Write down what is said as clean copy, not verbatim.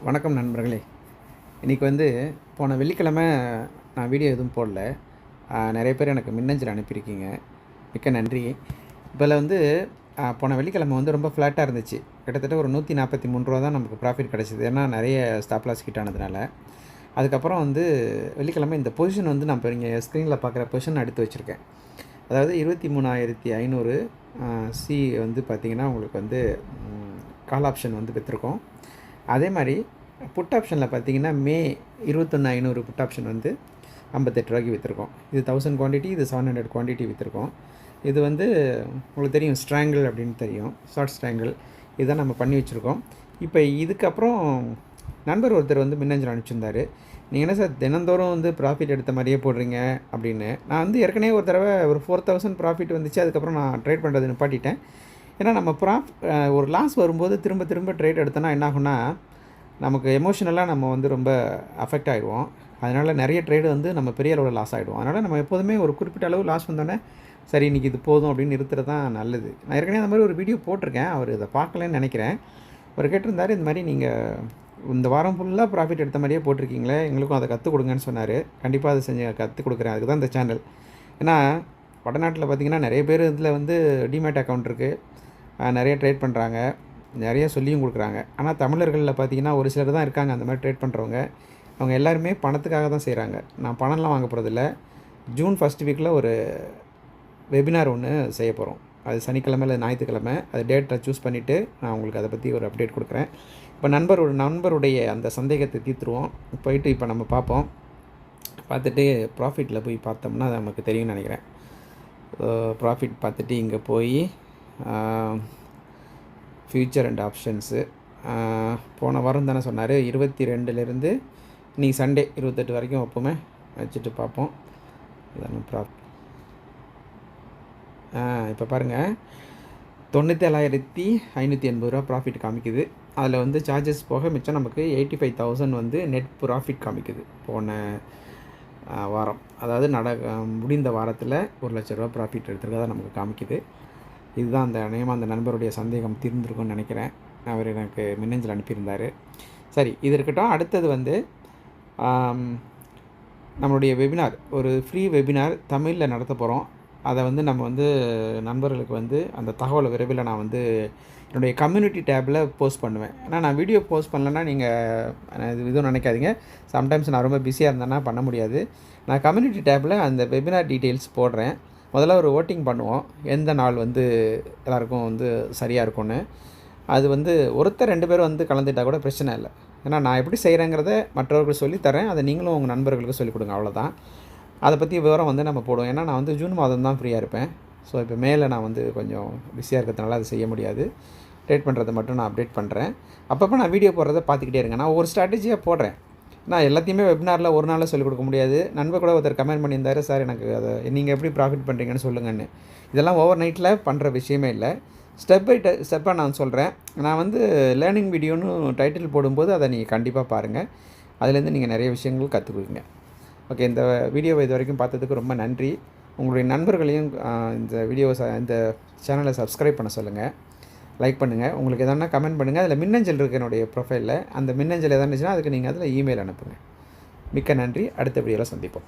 வணக்கம் நண்பர்களே. இன்றைக்கி போன வெள்ளிக்கிழமை நான் வீடியோ எதுவும் போடல. நிறைய பேர் எனக்கு மின்னஞ்சல் அனுப்பியிருக்கீங்க. மிக்க நன்றி. இதில் போன வெள்ளிக்கிழமை ரொம்ப ஃப்ளாட்டாக இருந்துச்சு. கிட்டத்தட்ட ஒரு ரூ. 143 தான் நமக்கு ப்ராஃபிட் கிடச்சிது. ஏன்னா நிறைய ஸ்டாப் லாஸ் ஹிட் ஆனதுனால. அதுக்கப்புறம் வெள்ளிக்கிழமை இந்த பொசிஷன் நான் இப்போ நீங்கள் ஸ்க்ரீனில் பார்க்குற பொசிஷன் எடுத்து வச்சுருக்கேன். அதாவது 23,500 சி பார்த்திங்கன்னா உங்களுக்கு கால் ஆப்ஷன் விற்றுருக்கோம். அதே மாதிரி புட் ஆப்ஷனில் பார்த்தீங்கன்னா மே 21,500 புட் ஆப்ஷன் ரூ. 58 விற்றுருக்கோம். இது 1000 குவான்டிட்டி, இது 700 குவான்டிட்டி விற்றுருக்கோம். இது உங்களுக்கு தெரியும், ஸ்ட்ராங்கிள் அப்படின்னு தெரியும், ஷார்ட் ஸ்ட்ராங்கிள். இதுதான் நம்ம பண்ணி வச்சுருக்கோம். இப்போ இதுக்கப்புறம் நண்பர் ஒருத்தர் மின்னஞ்சல் அனுப்பிச்சிருந்தார். நீங்கள் என்ன சார் தினந்தோறும் ப்ராஃபிட் எடுத்த மாதிரியே போடுறீங்க அப்படின்னு. நான் ஏற்கனவே ஒரு தடவை ஒரு 4,000 ப்ராஃபிட் வந்துச்சு. அதுக்கப்புறம் நான் ட்ரேட் பண்ணுறது நிப்பாட்டிட்டேன். ஏன்னா நம்ம ஒரு லாஸ் வரும்போது திரும்ப திரும்ப ட்ரேட் எடுத்தோன்னா என்ன ஆகுன்னா, நமக்கு எமோஷனலாக நம்ம ரொம்ப அஃபெக்ட் ஆகிடுவோம். அதனால் நிறைய ட்ரேடு நம்ம பெரிய அளவில் லாஸ் ஆகிடுவோம். அதனால் நம்ம எப்போதுமே ஒரு குறிப்பிட்ட அளவு லாஸ் வந்தோடனே சரி இன்றைக்கி இது போதும் அப்படின்னு நிறுத்துறது தான் நல்லது. நான் ஏற்கனவே அந்த மாதிரி ஒரு வீடியோ போட்டிருக்கேன். அவர் இதை பார்க்கலன்னு நினைக்கிறேன். அவர் கேட்டிருந்தார், இந்த மாதிரி நீங்கள் இந்த வாரம் ஃபுல்லாக ப்ராஃபிட் எடுத்த மாதிரியே போட்டிருக்கீங்களே, எங்களுக்கும் அதை கற்றுக் கொடுங்கன்னு சொன்னார். கண்டிப்பாக அதை செஞ்சு கற்றுக் கொடுக்குறேன். அதுக்கு தான் இந்த சேனல். ஏன்னா வடநாட்டில் பார்த்திங்கன்னா நிறைய பேர் இதில் டிமேட் அக்கௌண்ட் இருக்குது, நிறைய ட்ரேட் பண்ணுறாங்க, நிறைய சொல்லியும் கொடுக்குறாங்க. ஆனால் தமிழர்களில் பார்த்திங்கன்னா ஒரு சிலர் தான் இருக்காங்க அந்த மாதிரி ட்ரேட் பண்ணுறவங்க. அவங்க எல்லாருமே பணத்துக்காக தான் செய்கிறாங்க. நான் பணம்லாம் வாங்க போகிறதில்ல. ஜூன் ஃபஸ்ட் வீக்கில் ஒரு வெபினார் ஒன்று செய்ய போகிறோம். அது சனிக்கிழமை இல்லை ஞாயிற்றுக்கிழமை. அது டேட்டை சூஸ் பண்ணிவிட்டு நான் உங்களுக்கு அதை பற்றி ஒரு அப்டேட் கொடுக்குறேன். இப்போ நண்பருடைய அந்த சந்தேகத்தை தீர்த்துருவோம். போயிட்டு இப்போ நம்ம பார்ப்போம். பார்த்துட்டு ப்ராஃபிட்டில் போய் பார்த்தோம்னா அது நமக்கு தெரியும்னு நினைக்கிறேன். ப்ராஃபிட் பார்த்துட்டு இங்கே போய் ஃப்யூச்சர் அண்ட் ஆப்ஷன்ஸு போன வாரம் தானே சொன்னார், 22லேருந்து இன்றைக்கி சண்டே 28 வரைக்கும் எப்போவுமே வச்சுட்டு பார்ப்போம். இப்போ பாருங்கள், 97,580 ப்ராஃபிட் காமிக்குது. அதில் சார்ஜஸ் போக மிச்சம் நமக்கு 85,000 நெட் ப்ராஃபிட் காமிக்குது. போன வாரம், அதாவது முடிந்த வாரத்தில் ரூ. 1,00,000 ப்ராஃபிட் எடுத்துருக்கதான் நமக்கு காமிக்குது. இதுதான் அந்த நண்பருடைய சந்தேகம் தீர்ந்துருக்குன்னு நினைக்கிறேன். அவர் எனக்கு மின்னஞ்சல் அனுப்பியிருந்தார். சரி, இது இருக்கட்டும். அடுத்தது நம்மளுடைய வெபினார், ஒரு ஃப்ரீ வெபினார் தமிழில் நடத்த போகிறோம். அதை நம்ம நண்பர்களுக்கு அந்த தகவலை விரைவில் நான் என்னுடைய கம்யூனிட்டி டேப்பில் போஸ்ட் பண்ணுவேன். ஏன்னா நான் வீடியோ போஸ்ட் பண்ணலன்னா நீங்கள் இது எதுவும் நினைக்காதீங்க. சம்டைம்ஸ் நான் ரொம்ப பிஸியாக இருந்தேன்னா பண்ண முடியாது. நான் கம்யூனிட்டி டேப்பில் அந்த வெபினார் டீட்டெயில்ஸ் போடுறேன். முதல்ல ஒரு ஓட்டிங் பண்ணுவோம், எந்த நாள் எல்லாருக்கும் சரியாக இருக்கும்னு. அது ஒருத்தர் 2 பேர் கலந்துட்டால் கூட பிரச்சனை இல்லை. ஏன்னா நான் எப்படி செய்கிறேங்கிறத மற்றவர்கள் சொல்லித்தரேன். அதை நீங்களும் உங்கள் நண்பர்களுக்கு சொல்லிக் கொடுங்க, அவ்வளோதான். அதை பற்றி விவரம் நம்ம போடுவோம். ஏன்னா நான் ஜூன் மாதம் தான் ஃப்ரீயாக இருப்பேன். ஸோ இப்போ மேலே நான் கொஞ்சம் பிஸியாக இருக்கிறதுனால அதை செய்ய முடியாது. ட்ரேட் பண்ணுறதை மட்டும் நான் அப்டேட் பண்ணுறேன். அப்பப்போ நான் வீடியோ போடுறத பார்த்துக்கிட்டே இருங்க. நான் ஒரு ஸ்ட்ராட்டஜியாக போடுறேன். நான் எல்லாத்தையுமே வெபினாரில் ஒரு நாளில் சொல்லிக் கொடுக்க முடியாது. நண்பர் கூட ஒருத்தர் கமெண்ட் பண்ணியிருந்தார், சார் எனக்கு அதை நீங்கள் எப்படி ப்ராஃபிட் பண்ணுறீங்கன்னு சொல்லுங்கன்னு. இதெல்லாம் ஓவர் நைட்டில் பண்ணுற விஷயமே இல்லை. ஸ்டெப் பை ஸ்டெப்பாக நான் சொல்கிறேன். நான் லேர்னிங் வீடியோன்னு டைட்டில் போடும்போது அதை நீங்கள் கண்டிப்பாக பாருங்கள். அதுலேருந்து நீங்கள் நிறைய விஷயங்கள் கற்றுக்குவீங்க. ஓகே, இந்த வீடியோவை இது வரைக்கும் பார்த்ததுக்கு ரொம்ப நன்றி. உங்களுடைய நண்பர்களையும் இந்த சேனலை சப்ஸ்கிரைப் பண்ண சொல்லுங்கள், லைக் பண்ணுங்கள். உங்களுக்கு எதனா கமெண்ட் பண்ணுங்கள். அதில் மின்னஞ்சல் இருக்குது என்னுடைய ப்ரொஃபைலில். அந்த மின்னஞ்சல் எதனா இருந்துச்சுன்னா அதுக்கு நீங்கள் அதில் இமெயில் அனுப்புங்க. மிக்க நன்றி. அடுத்த வீடியோவில் சந்திப்போம்.